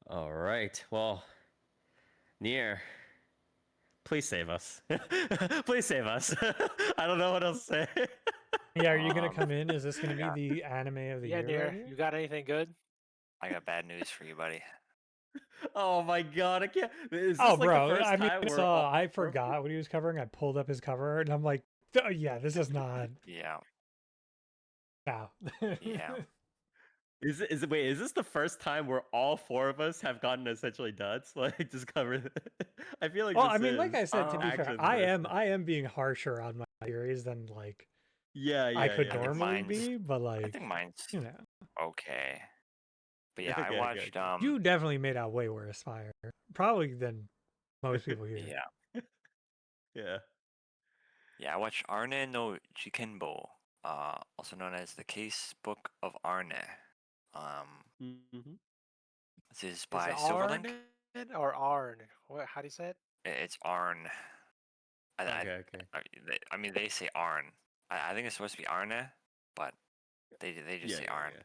All right. Well, Nier, please save us. Please save us. I don't know what else to say. Yeah, are you gonna come Um, in? Is this gonna I be got the anime of the Yeah, year right dear. here? You got anything good? I got bad news for you, buddy. Oh my god, I can't. Is Oh, this like the bro. first I mean, time we're all I forgot what he was covering. I pulled up his cover, and I'm like, oh, yeah, this is not. Yeah, No. yeah. is it wait, is this the first time where all four of us have gotten essentially duds? Like just cover I feel like Well, I this mean, like is I said, to be fair, actually the first time. I am being harsher on my theories than like Yeah, I yeah, could yeah. I think normally mine's be, but I think like, mine's you know, okay. But yeah, I Okay, okay, watched okay. you definitely made out way worse fire, probably than most people here. yeah. Yeah. Yeah, I watched Arne no Jikenbo, also known as the Case Book of Arne. Um, Hmm. this is Is it by Silverlink. Arn or Arn? What? How do you say it? It's Arn. Okay, okay. I mean, they say Arn. I think it's supposed to be Arne, but they just Yeah, say yeah, Arn. yeah.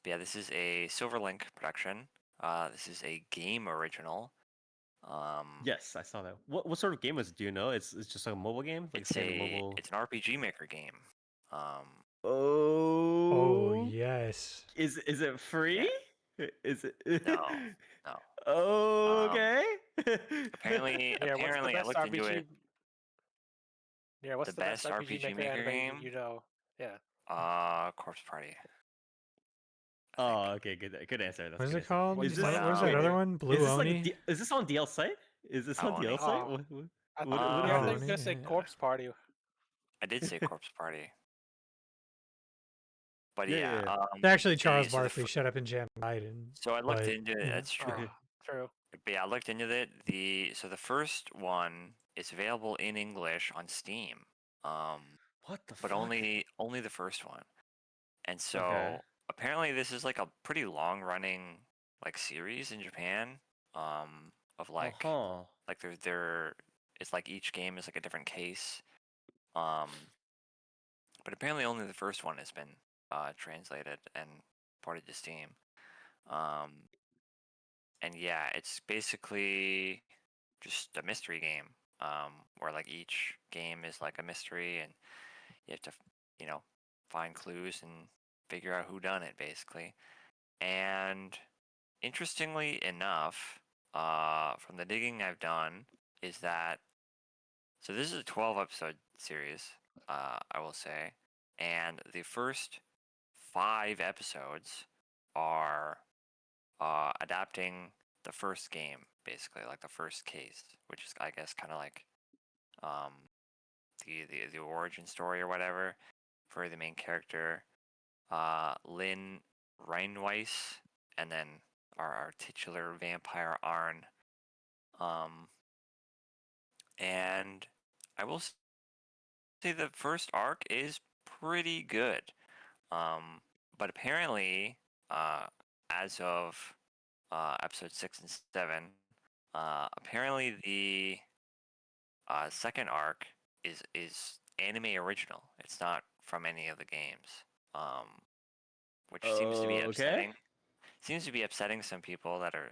But yeah, this is a Silverlink production. This is a game original. Yes, I saw that. What sort of game was it? Do you know? It's just like a mobile game? Like a standard mobile. it's an RPG Maker game. Um, Oh Oh, yes. is it yeah, free? Is it? no, no. Oh, Um, okay. Yeah, what's the apparently, I best looked into it. RPG? Yeah, what's The the best best RPG RPG Maker Maker anime game, you know? Yeah. Corpse Party. I Oh, think. okay, good answer. That's What a is good it answer. called? What'd you Is say? this But What was that wait? other one? Is Blue this like Oni? is this on DLC? Is this on Oni. DLC? Oh, I What, thought, what yeah, I is thought Oh, you were this? gonna say Oni. Corpse Party. I did say Corpse Party, but Yeah, yeah. yeah, It's actually The Charles so the Barkley shut up and jam Biden, so I looked but into it. you know. That's true. Oh, true. But yeah, I looked into it. The first one is available in English on Steam. Um, what the but fuck? only the first one. And Okay. so apparently this is like a pretty long running like series in Japan. Of Uh-huh. like there it's like each game is like a different case. Um, but apparently only the first one has been translated and ported to Steam. Um, and yeah, it's basically just a mystery game. Where like each game is like a mystery and you have to, you know, find clues and figure out who done it basically. And interestingly enough, from the digging I've done, is that so this is a 12 episode series, I will say, and the first 5 episodes are adapting the first game, basically, like the first case, which is, I guess, kind of like um, the origin story or whatever for the main character, Lynn Reinweiss, and then our titular vampire Arn. Um, and I will say the first arc is pretty good. But apparently, as of episode 6 and 7, apparently the second arc is anime original. It's not from any of the games, which seems to be Okay. upsetting. Seems to be upsetting some people that are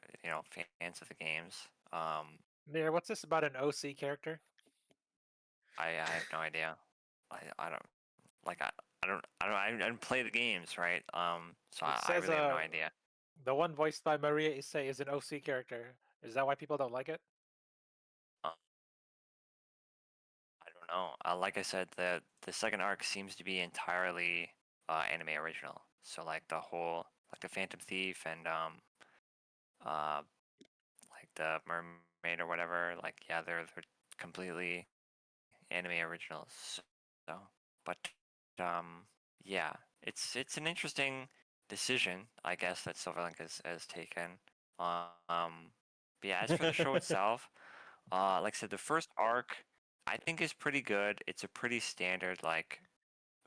fans of the games. Mir, what's this about an OC character? I have no idea. I don't like I don't play the games, right? So It I says really have no idea. the one voiced by Maria Issei is an OC character. Is that why people don't like it? Uh, I don't know. Like I said, the second arc seems to be entirely anime original. So like the whole like the Phantom Thief and uh like the mermaid or whatever, like yeah, they're completely anime originals. So, but yeah, it's an interesting decision, I guess, that Silverlink has taken. But yeah, as for the show itself, like I said, the first arc I think is pretty good. It's a pretty standard like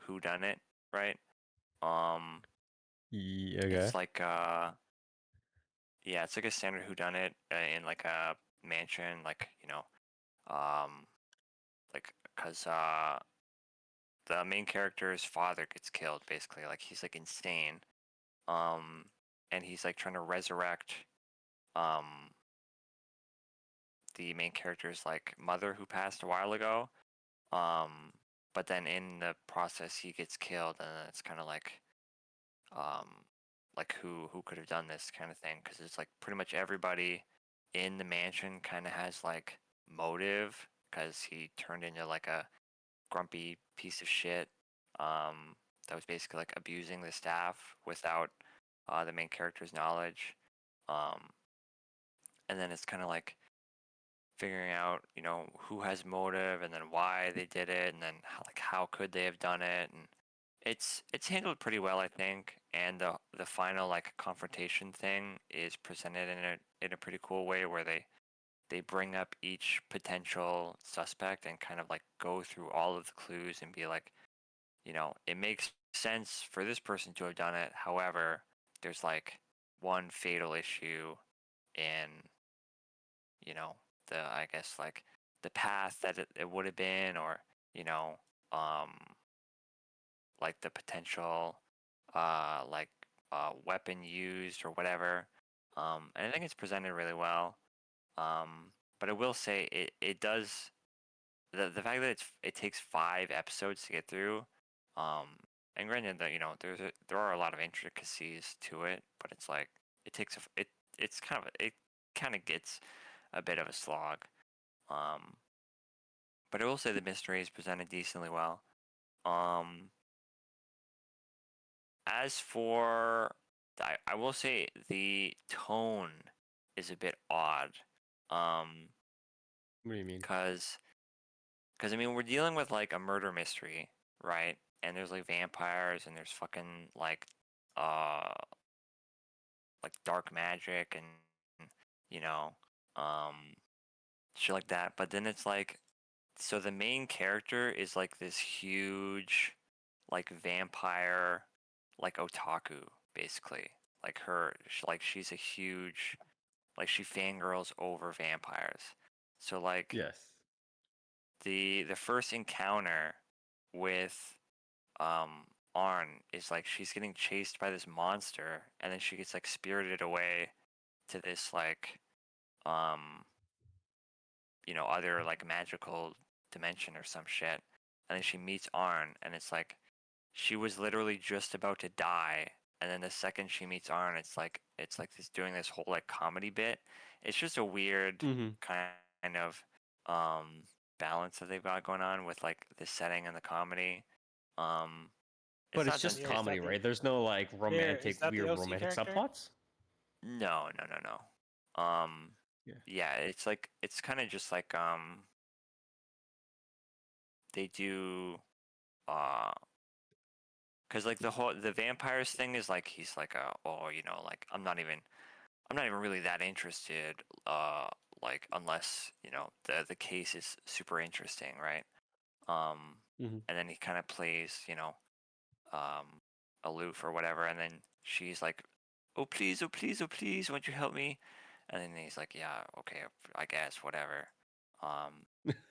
whodunit, right? Um, Yeah, okay. it's like yeah, it's like a standard whodunit in like a mansion, like um, like because the main character's father gets killed basically, like he's like insane, um, and he's like trying to resurrect um the main character's like mother who passed a while ago. Um, but then in the process he gets killed, and then it's kind of um like who could have done this kind of thing, because it's like pretty much everybody in the mansion kind of has like motive, because he turned into like a grumpy piece of shit that was basically like abusing the staff without the main character's knowledge. Um, and then it's kind of like figuring out, who has motive, and then why they did it, and then how could they have done it, and it's handled pretty well, I think. And the final like confrontation thing is presented in a pretty cool way, where they bring up each potential suspect and kind of like go through all of the clues and be like, it makes sense for this person to have done it. However, there's like one fatal issue in, I guess like the path that it would have been, or, um, like the potential, weapon used or whatever. And I think it's presented really well. But I will say it does, the fact that it takes 5 episodes to get through, and granted that there are a lot of intricacies to it, but it's like it takes it kind of gets a bit of a slog. Um, but I will say the mystery is presented decently well. Um, as for, I will say the tone is a bit odd. What do you mean? Because I mean, we're dealing with like a murder mystery, right? And there's like vampires, and there's fucking uh like dark magic, and you know, um shit like that. But then it's like, so the main character is like this huge like vampire, like otaku, basically. Like she's a huge, like she fangirls over vampires. So like Yes. the first encounter with um Arn is like she's getting chased by this monster, and then she gets like spirited away to this like um other like magical dimension or some shit. And then she meets Arn, and it's like she was literally just about to die, and then the second she meets Arn, it's like this doing this whole like comedy bit. It's just a weird Mm-hmm. kind of um balance that they've got going on with like the setting and the comedy. Um But it's it's not just that Yeah, is comedy, that the right? There's no like is that the weird OC romantic character? subplots. no, no, no, no. Yeah. Yeah, it's kind of just like they do uh because like the vampires thing is like he's like like I'm not even really that interested, like unless the case is super interesting, right? um Mm-hmm. and then he kind of plays um aloof or whatever, and then she's like, oh please, oh please, oh please, won't you help me? And then he's like, yeah, okay, I guess, whatever.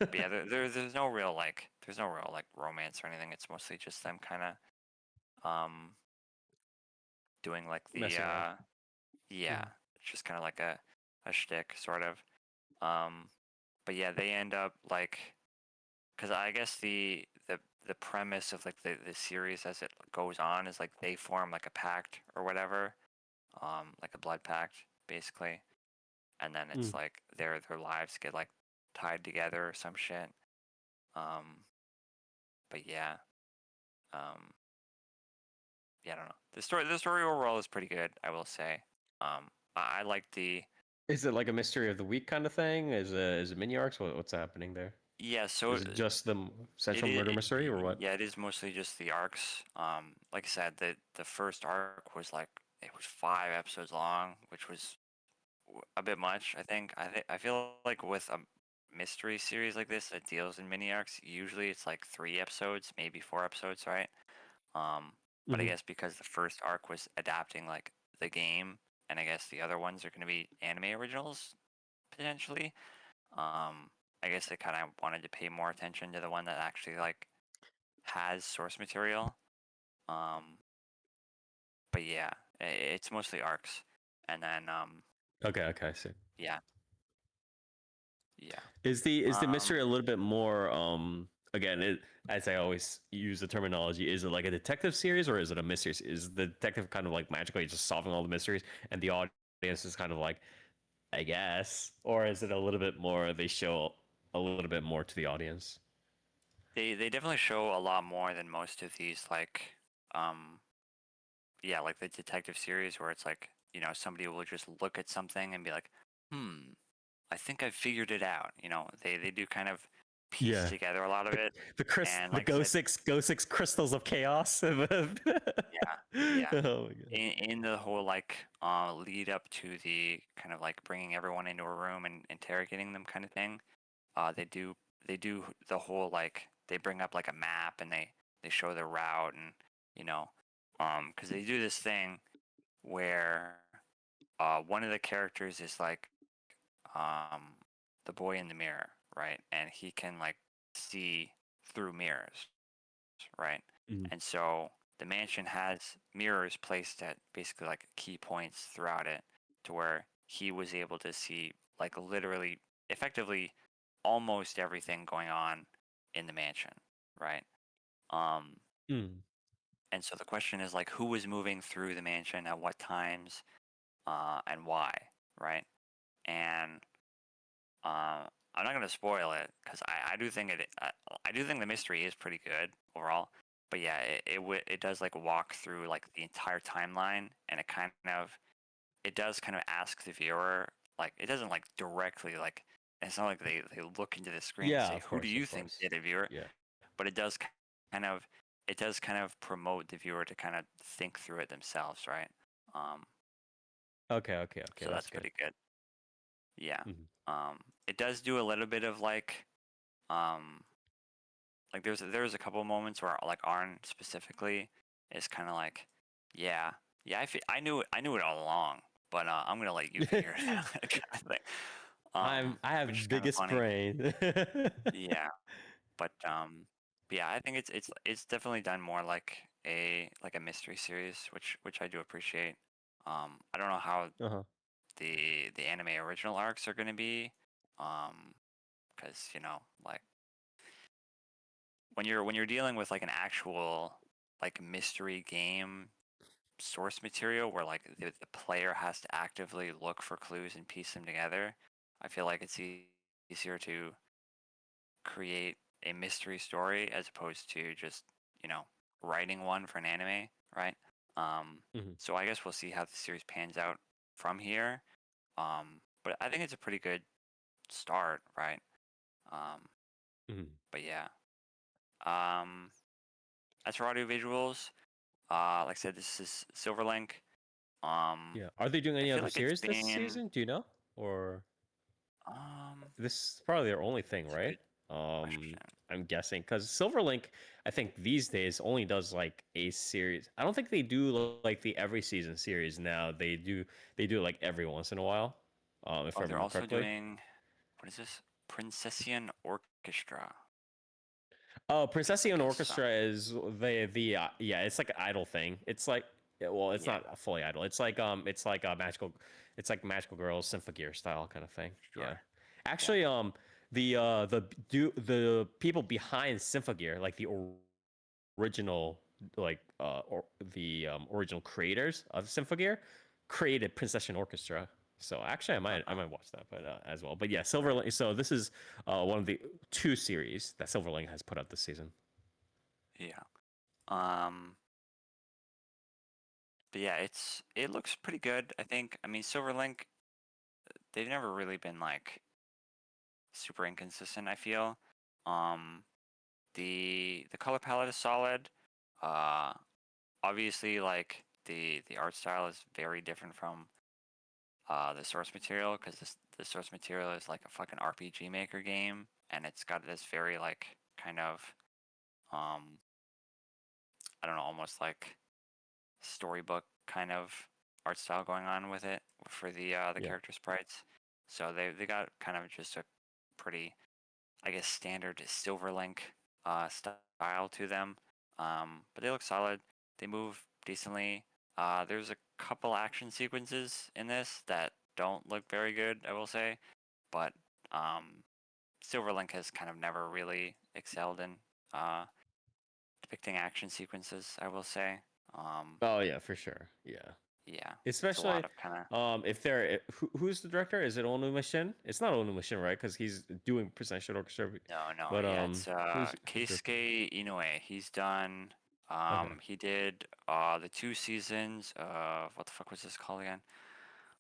But yeah, there's no real like romance or anything. It's mostly just them kind of doing like the Messing around. yeah, Mhm. it's just kind of like a shtick sort of. um but yeah, they end up like, because I guess the premise of like the series as it goes on is like they form like a pact or whatever, like a blood pact basically, and then it's Mm. like their lives get like tied together or some shit. But yeah, um yeah, I don't know. The story overall is pretty good, I will say. I like the Is it like a mystery of the week kind of thing? Is it mini arcs? What's happening there? yeah. Or So is it just the it central is, murder mystery, or what? yeah, it is mostly just the arcs. Like I said, the first arc was like, it was 5 episodes long, which was a bit much. I feel like with a mystery series like this that deals in mini arcs, usually it's like 3 episodes, maybe 4 episodes, right? But I Mm-hmm. guess because the first arc was adapting like the game, and I guess the other ones are going to be anime originals potentially. I guess they kind of wanted to pay more attention to the one that actually like has source material. Um, but yeah, It's mostly arcs, and then Okay, I see. yeah, yeah. Is the mystery a little bit more again, as I always use the terminology, is it like a detective series or is it a mystery? Is the detective kind of like magically just solving all the mysteries and the audience is kind of like, I guess, or is it a little bit more they show a little bit more to the audience? They definitely show a lot more than most of these um yeah, like the detective series where it's like, somebody will just look at something and be like, I think I figured it out. They do kind of piece Yeah. together a lot of it. And The like I said, Go Six crystals of chaos. yeah, yeah. Oh my god. In the whole lead up to the kind of like bringing everyone into a room and interrogating them kind of thing, they do the whole they bring up like a map and they show the route and you know because they do this thing where one of the characters is like um the boy in the mirror, right? And he can like see through mirrors, right? Mhm. And so the mansion has mirrors placed at basically like key points throughout it to where he was able to see like literally effectively almost everything going on in the mansion, right? Um Mm. and so the question is like who was moving through the mansion at what times and why, right? And I'm not going to spoil it because I do think I do think the mystery is pretty good overall. But yeah, it does like walk through like the entire timeline, and it does kind of ask the viewer like it doesn't like directly like it's not like they look into the screen and Yeah, say of who do course, you of think course. did it, viewer, Yeah. but kind of it does kind of promote the viewer to kind of think through it themselves, right? Um, Okay, so that's that's good. pretty good. Yeah. Mhm. It does do a little bit of um, there's a couple of moments where like Arn specifically is kind of like, yeah, yeah, I knew it all along, but I'm gonna let you figure it out, kind of thing. I Which is have kind of biggest funny. brain. Yeah, but yeah, I think it's definitely done more like a mystery series, which I do appreciate. I don't know how Uh-huh. the anime original arcs are gonna be, because like when you're dealing with like an actual like mystery game source material where like the player has to actively look for clues and piece them together, I feel like it's easier to create a mystery story as opposed to just you know writing one for an anime, right? um Mhm. so I guess we'll see how the series pans out from here. But I think it's a pretty good start, right? um Mhm. but yeah. um as for audio visuals, like I said, this is Silverlink. Yeah. Are they doing I any feel other like it's series this been season? Do you know? Or um this is probably their only thing, it's a right? good question. I'm guessing because Silverlink, I think these days only does like a series. I don't think they do like the every season series now. They do like every once in a while, if I Oh, they're remember also correctly. doing, what is this? Princessian Orchestra. Oh, It's Princessian like a Orchestra is the yeah, it's like an idol thing. It's like yeah, well, it's yeah, not a fully idol. It's like a magical, it's like magical girls Symphogear style kind of thing. Yeah, sure. Yeah. actually, the people behind Symphogear, like the original or the original creators of Symphogear, created Princessian Orchestra. So actually, I might watch that, but as well. But yeah, Sure. Silverlink. So this is one of the two series that Silverlink has put out this season. Yeah. Um, but yeah, it looks pretty good. I think. I mean, Silverlink, they've never really been like super inconsistent, I feel. Um, the color palette is solid. Uh, obviously, like the art style is very different from the source material because the source material is like a fucking RPG Maker game, and it's got this very like kind of um I don't know, almost like storybook kind of art style going on with it for the Yeah. character sprites. So they got kind of just a pretty, I guess, standard Silverlink style to them. But they look solid. They move decently. There's a couple action sequences in this that don't look very good, I will say, but Silverlink has kind of never really excelled in depicting action sequences, I will say. Oh yeah, for sure. Yeah. Yeah, it's a Especially lot of kind of if they're who's the director? Is it Onu It's not Onu right? Because he's doing Presidential Orchestra. no, But yeah, it's who's directing? Keisuke Inoue. He's done Okay. he did the 2 seasons of what the fuck was this called again?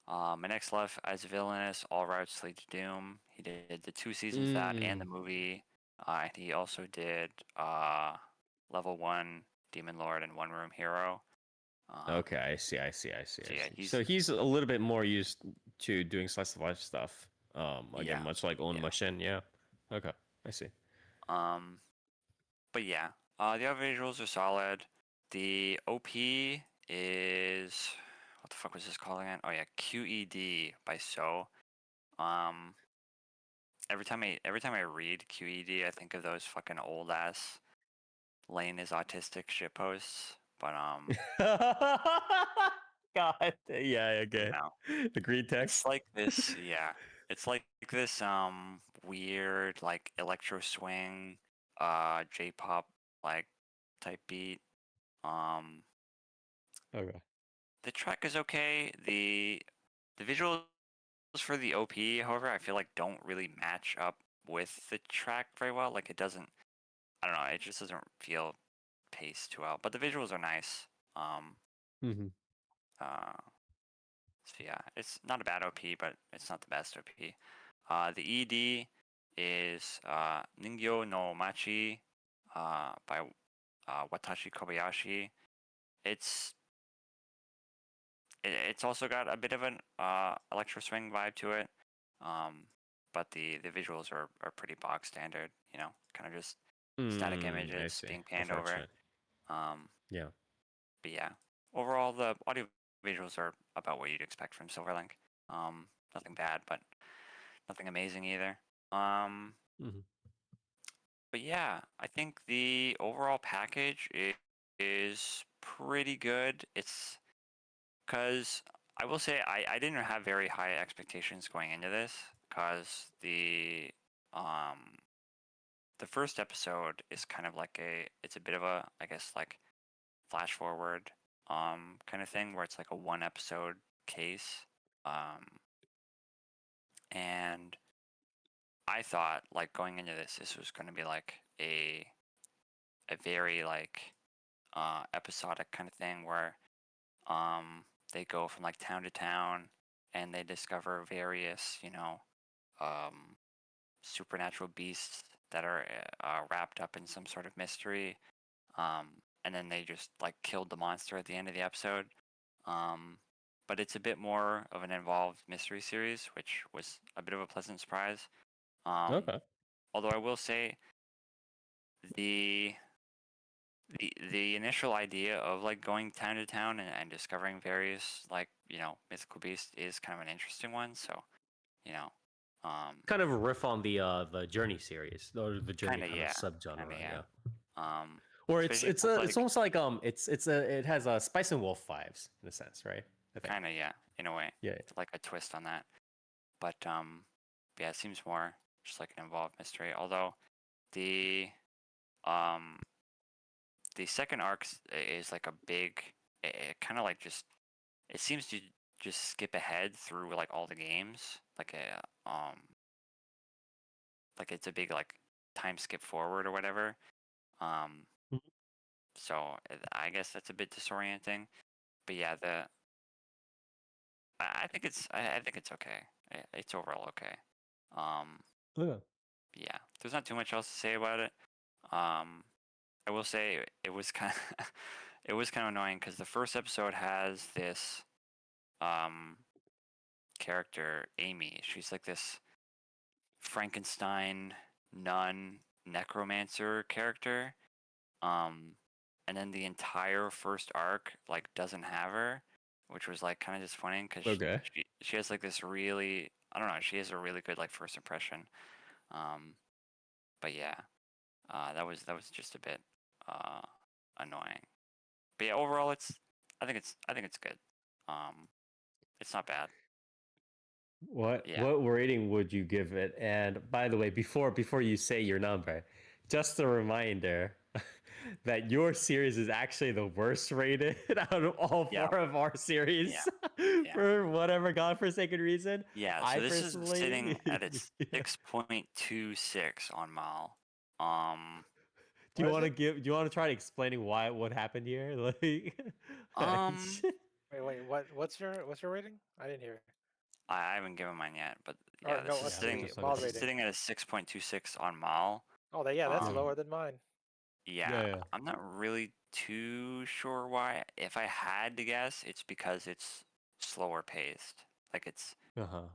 My Next Life as Villainous, All Routes Lead to Doom. He did the 2 seasons of that and the Mm. movie. And he also did Level 1, Demon Lord, and One Room Hero. Okay, I see. So yeah, he's So he's a little bit more used to doing slice of life stuff. Again, yeah, much like Own yeah. Machine. Yeah. Okay, I see. But yeah, the other visuals are solid. The OP is what the fuck was this called again? Oh yeah, QED by So. Um, every time I read QED, I think of those fucking old ass Lane is autistic shit posts. But God. Yeah. you Okay. know, The green it's text. like this. Yeah, it's like this weird like electro swing, J-pop like type beat. Um, Okay. the track is okay. The visuals for the OP, however, I feel like don't really match up with the track very well. Like it doesn't. I don't know. It just doesn't feel paced too well. But the visuals are nice. Mm-hmm. Uh, so yeah, it's not a bad OP, but it's not the best OP. The ED is Ningyo no Machi by Watashi Kobayashi. It's it's also got a bit of an electro swing vibe to it, but the visuals are pretty bog standard. You know, kind of just static I images see. being panned over. Unfortunate. Um, Yeah. but yeah, overall the audio visuals are about what you'd expect from Silverlink. Nothing bad, but nothing amazing either. Mm-hmm. But yeah, I think the overall package is pretty good. It's because I will say I didn't have very high expectations going into this because um the first episode is kind of like it's a bit of a, I guess, like flash forward kind of thing where it's like a one episode case. And I thought like going into this was going to be like a very like episodic kind of thing where they go from like town to town and they discover various, um, supernatural beasts that are wrapped up in some sort of mystery. And then they just like killed the monster at the end of the episode. But it's a bit more of an involved mystery series, which was a bit of a pleasant surprise. Okay. Although I will say the the initial idea of like going town to town and discovering various like mythical beasts is kind of an interesting one. So you know, Kind of a riff on the Journey series, or the Journey kind of kind of yeah, subgenre. Yeah. Or it's especially it's since a like it's almost like it has Spice and Wolf vibes in a sense, right? I think. kind of yeah, in a way, Yeah. it's like a twist on that. But yeah, it seems more just like an involved mystery. Although the um the second arc is like a big, it kind of like just it seems to just skip ahead through like all the games, like it's a big like time skip forward or whatever. Um, Mhm. so I guess that's a bit disorienting. But yeah, I think I think it's okay. It's overall okay. Um, Okay. yeah, there's not too much else to say about it. Um, I will say it was kind of it was kind of annoying because the first episode has this um character Amy. She's like this Frankenstein nun necromancer character. Um, and then the entire first arc like doesn't have her, which was like kind of disappointing because Okay. she has like this really, I don't know, she has a really good like first impression. Um, but yeah, that was just a bit uh annoying. But yeah, overall I think it's good. It's not bad. What Yeah. rating would you give it? And by the way, before you say your number, just a reminder that your series is actually the worst rated out of all Yeah. four of our series Yeah. for whatever godforsaken reason. Yeah. I So this is personally sitting at a Yeah. 6.26 on Mal. Do you What is want to it? give? Do you want to try explaining what happened here? Um, Wait. What's your rating? I didn't hear. I haven't given mine yet, but Or yeah, no, this is what's Yeah, we're sitting the just looking Mal for this is the rating? sitting at a 6.26 on Mal. Oh, that's Yeah. lower than mine. Yeah, Yeah. I'm not really too sure why. If I had to guess, it's because it's slower paced. Like it's Uh-huh.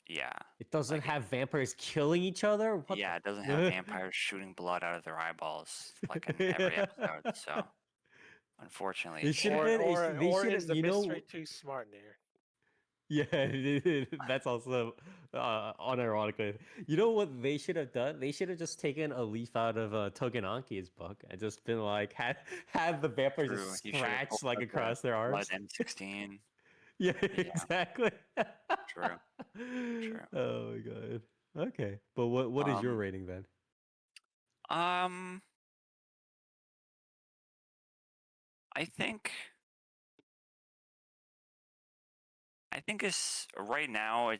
yeah, It doesn't like have vampires killing each other? What yeah, it doesn't have the vampires shooting blood out of their eyeballs like in every episode. So unfortunately, It it's should have sad. been. They Or should is have. the mystery too smart near? Yeah, that's also unironically. You know what they should have done? They should have just taken a leaf out of Togenanki's book and just been like had the vampires True. just He should have pulled scratch like out the across their blood arms. M16. Yeah, Yeah, exactly. true. True. Oh my god. Okay, but what is your Um, rating then? um, I think it's right now.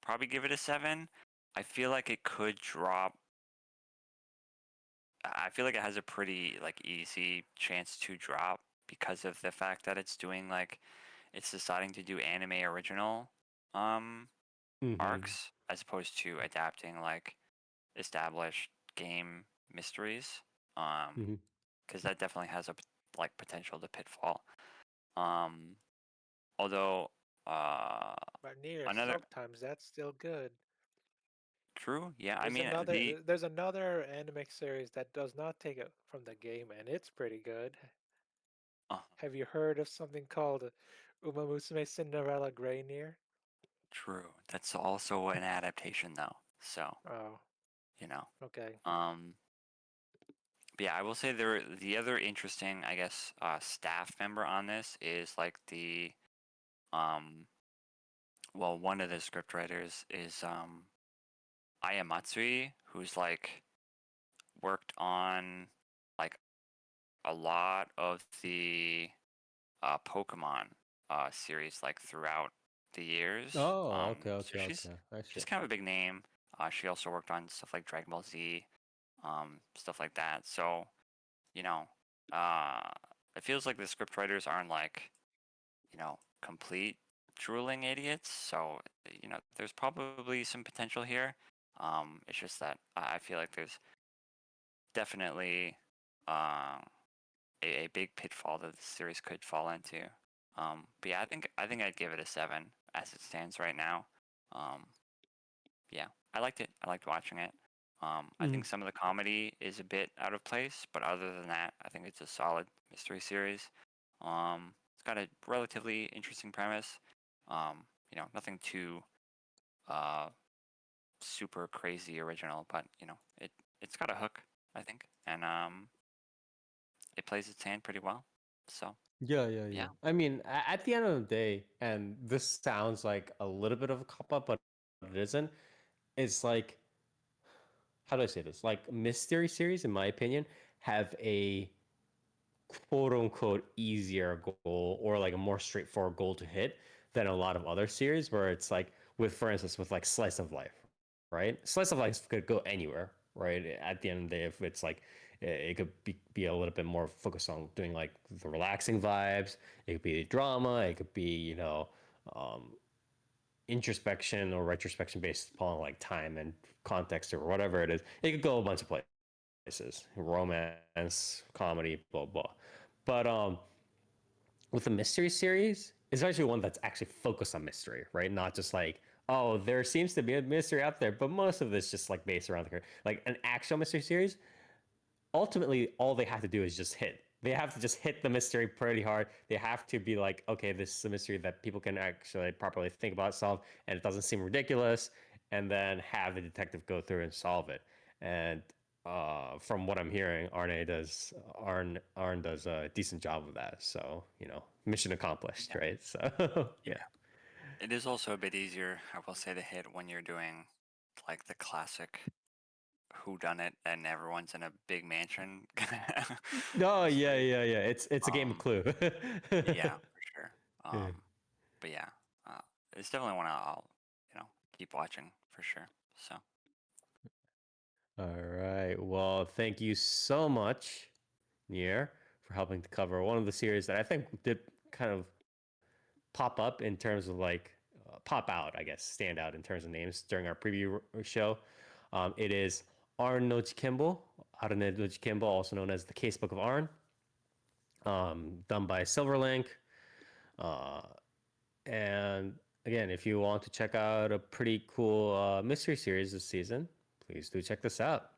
Probably give it a 7. I feel like it could drop. I feel like it has a pretty like easy chance to drop because of the fact that it's deciding to do anime original Mm-hmm. arcs as opposed to adapting like established game mysteries. Mm-hmm. Because that definitely has like potential to pitfall. Um, although But near another sometimes that's still good. true, yeah. I mean the There's another anime series that does not take it from the game, and it's pretty good. uh, Have you heard of something called Uma Musume Cinderella Grey Near? true. That's also an adaptation though. So Oh, you know, okay. um, but yeah, I will say the other interesting, I guess, staff member on this is like the um, well, one of the script writers is Ayamatsui, who's like worked on like a lot of the Pokemon series like throughout the years. Oh, So she's I she's see. kind of a big name. She also worked on stuff like Dragon Ball Z, stuff like that. So you know, uh, it feels like the script writers aren't like complete drooling idiots. So there's probably some potential here. It's just that I feel like there's definitely uh, a big pitfall that the series could fall into. But yeah, I think I'd give it a 7 as it stands right now. Um, yeah, I liked it. I liked watching it. I Mm-hmm. think some of the comedy is a bit out of place, but other than that, I think it's a solid mystery series. It's got a relatively interesting premise. Nothing too uh, super crazy original, but it's got a hook, I think, and it plays its hand pretty well. So Yeah. yeah, I mean, at the end of the day, and this sounds like a little bit of a cop out, but it isn't. It's like, how do I say this? Like, mystery series, in my opinion, have a quote unquote easier goal or like a more straightforward goal to hit than a lot of other series where it's like, for instance, with like Slice of Life, right? Slice of Life could go anywhere, right? At the end of the day, if it's like, it could be a little bit more focused on doing like the relaxing vibes. It could be drama. It could be, um, introspection or retrospection based upon like time and context or whatever it is. It could go a bunch of places, romance, comedy, blah blah. But with a mystery series, especially one that's actually focused on mystery, right? Not just like, oh, there seems to be a mystery out there, but most of it's just like based around the like an actual mystery series. Ultimately, all they have to do is just hit. They have to just hit the mystery pretty hard. They have to be like, okay, this is a mystery that people can actually properly think about, solve, and it doesn't seem ridiculous. And then have the detective go through and solve it. And from what I'm hearing, Arn does a decent job of that. So mission accomplished, Yeah. right? So yeah. It is also a bit easier, I will say, to hit when you're doing like the classic who done it and everyone's in a big mansion. Oh It's yeah, like, yeah, yeah. It's a game of Clue. yeah, for sure. Yeah. But yeah, uh, it's definitely one I'll keep watching for sure. So All right. Well, thank you so much, Nier, for helping to cover one of the series that I think did kind of pop up in terms of like pop out, I guess, stand out in terms of names during our preview show. It is Arne no Jikenbo, Arne no Jikenbo, also known as the Casebook of Arne, done by Silverlink. Uh, and again, if you want to check out a pretty cool mystery series this season, please do check this out.